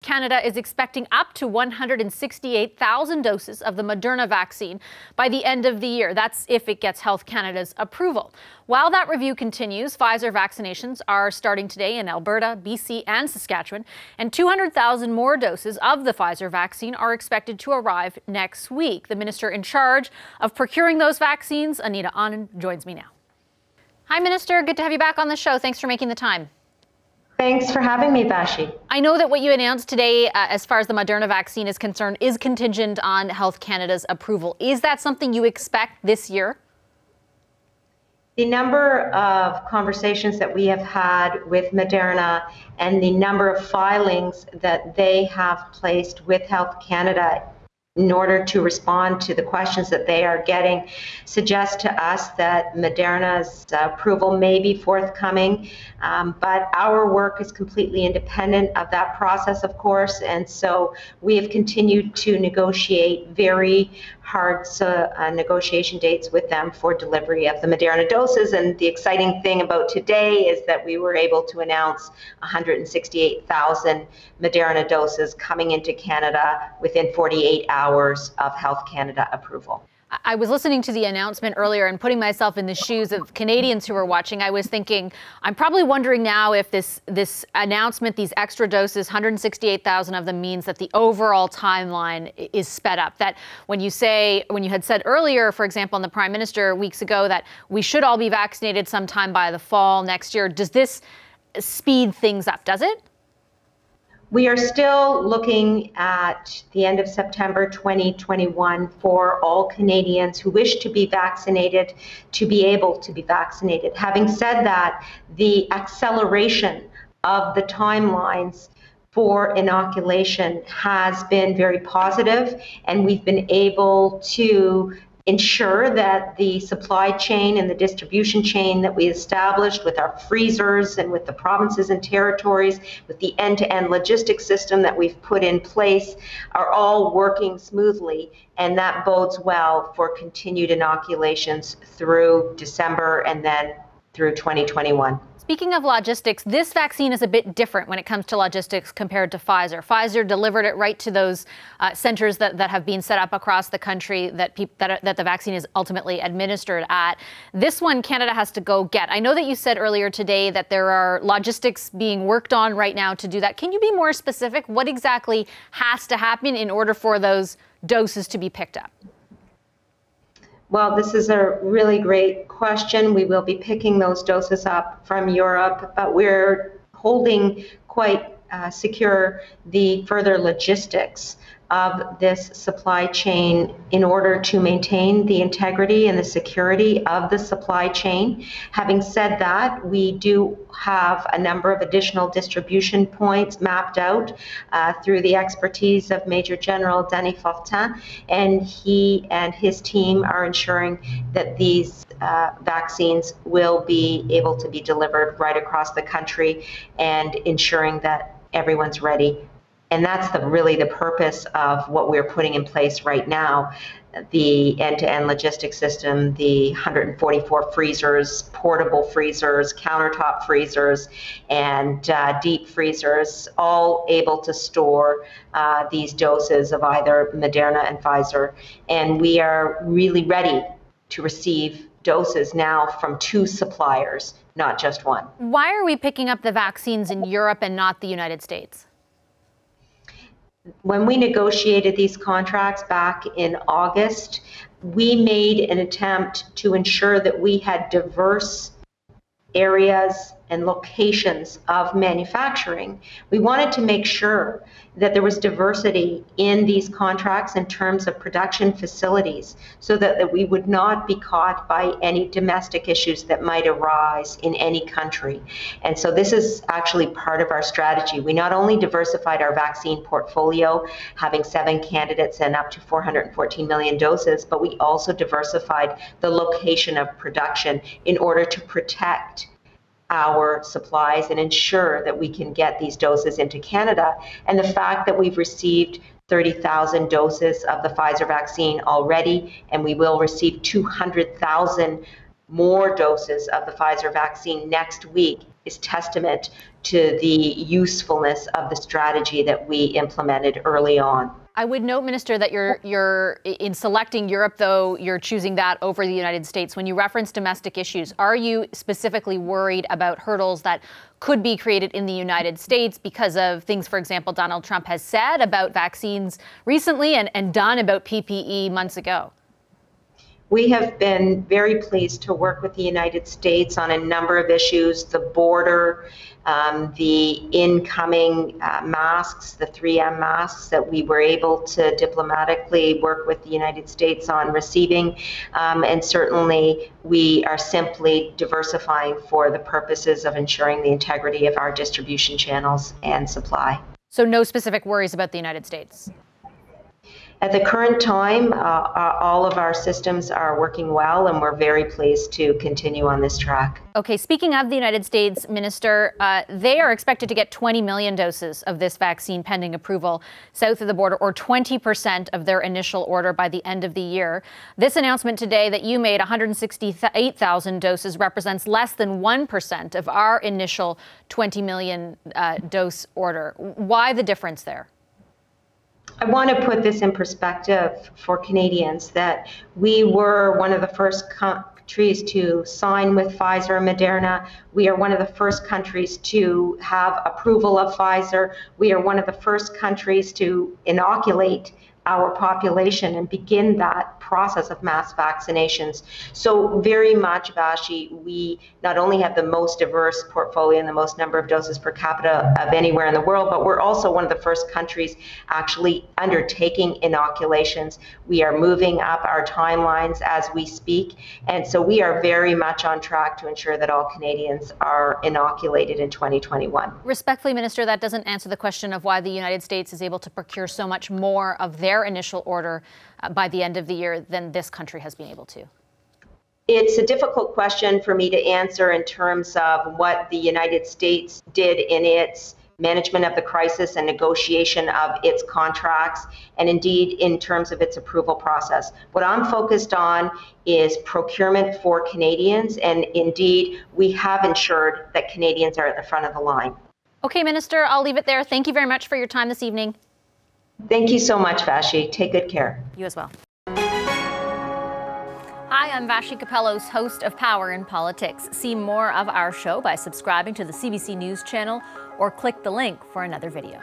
Canada is expecting up to 168,000 doses of the Moderna vaccine by the end of the year. That's if it gets Health Canada's approval. While that review continues, Pfizer vaccinations are starting today in Alberta, BC and Saskatchewan, and 200,000 more doses of the Pfizer vaccine are expected to arrive next week. The minister in charge of procuring those vaccines, Anita Anand, joins me now. Hi, Minister. Good to have you back on the show. Thanks for making the time. Thanks for having me, Vashi. I know that what you announced today, as far as the Moderna vaccine is concerned, is contingent on Health Canada's approval. Is that something you expect this year? The number of conversations that we have had with Moderna and the number of filings that they have placed with Health Canada in order to respond to the questions that they are getting suggests to us that Moderna's approval may be forthcoming, but our work is completely independent of that process, of course, and so we have continued to negotiate very hard negotiation dates with them for delivery of the Moderna doses. And the exciting thing about today is that we were able to announce 168,000 Moderna doses coming into Canada within 48 hours of Health Canada approval. I was listening to the announcement earlier and putting myself in the shoes of Canadians who were watching. I was thinking, I'm probably wondering now if this announcement, these extra doses, 168,000 of them, means that the overall timeline is sped up. That when you had said earlier, for example, on the Prime Minister weeks ago, that we should all be vaccinated sometime by the fall next year, does this speed things up, does it? We are still looking at the end of September 2021 for all Canadians who wish to be vaccinated to be able to be vaccinated. Having said that, the acceleration of the timelines for inoculation has been very positive, and we've been able to ensure that the supply chain and the distribution chain that we established with our freezers and with the provinces and territories, with the end-to-end logistics system that we've put in place, are all working smoothly, and that bodes well for continued inoculations through December and then through 2021. Speaking of logistics, this vaccine is a bit different when it comes to logistics compared to Pfizer. Pfizer delivered it right to those centers that have been set up across the country that the vaccine is ultimately administered at. This one, Canada has to go get. I know that you said earlier today that there are logistics being worked on right now to do that. Can you be more specific? What exactly has to happen in order for those doses to be picked up? Well, this is a really great question. We will be picking those doses up from Europe, but we're holding quite secure the further logistics of this supply chain in order to maintain the integrity and the security of the supply chain. Having said that, we do have a number of additional distribution points mapped out through the expertise of Major General Denis Fortin, and he and his team are ensuring that these vaccines will be able to be delivered right across the country and ensuring that everyone's ready. And that's really the purpose of what we're putting in place right now. The end-to-end logistics system, the 144 freezers, portable freezers, countertop freezers, and deep freezers, all able to store these doses of either Moderna and Pfizer. And we are really ready to receive doses now from 2 suppliers, not just 1. Why are we picking up the vaccines in Europe and not the United States? When we negotiated these contracts back in August, we made an attempt to ensure that we had diverse areas and locations of manufacturing. We wanted to make sure that there was diversity in these contracts in terms of production facilities so that we would not be caught by any domestic issues that might arise in any country. And so this is actually part of our strategy. We not only diversified our vaccine portfolio, having 7 candidates and up to 414 million doses, but we also diversified the location of production in order to protect our supplies and ensure that we can get these doses into Canada. And the fact that we've received 30,000 doses of the Pfizer vaccine already, and we will receive 200,000 more doses of the Pfizer vaccine next week is testament to the usefulness of the strategy that we implemented early on. I would note, Minister, that you're in selecting Europe, though, you're choosing that over the United States. When you reference domestic issues, are you specifically worried about hurdles that could be created in the United States because of things, for example, Donald Trump has said about vaccines recently and done about PPE months ago? We have been very pleased to work with the United States on a number of issues, the border, the incoming masks, the 3M masks that we were able to diplomatically work with the United States on receiving. And certainly we are simply diversifying for the purposes of ensuring the integrity of our distribution channels and supply. So no specific worries about the United States? At the current time, all of our systems are working well, and we're very pleased to continue on this track. Okay, speaking of the United States, Minister, they are expected to get 20 million doses of this vaccine pending approval south of the border, or 20% of their initial order by the end of the year. This announcement today that you made, 168,000 doses, represents less than 1% of our initial 20 million dose order. Why the difference there? I want to put this in perspective for Canadians, that we were one of the first countries to sign with Pfizer and Moderna. We are one of the first countries to have approval of Pfizer. We are one of the first countries to inoculate our population and begin that process of mass vaccinations. So very much, Vashi, we not only have the most diverse portfolio and the most number of doses per capita of anywhere in the world, but we're also one of the first countries actually undertaking inoculations. We are moving up our timelines as we speak, and so we are very much on track to ensure that all Canadians are inoculated in 2021. Respectfully, Minister, that doesn't answer the question of why the United States is able to procure so much more of their initial order by the end of the year than this country has been able to. It's a difficult question for me to answer in terms of what the United States did in its management of the crisis and negotiation of its contracts, and indeed in terms of its approval process. What I'm focused on is procurement for Canadians, and indeed we have ensured that Canadians are at the front of the line. Okay, Minister, I'll leave it there. Thank you very much for your time this evening. Thank you so much, Vashi. Take good care. You as well. Hi, I'm Vashi Capellos, host of Power in Politics. See more of our show by subscribing to the CBC News channel or click the link for another video.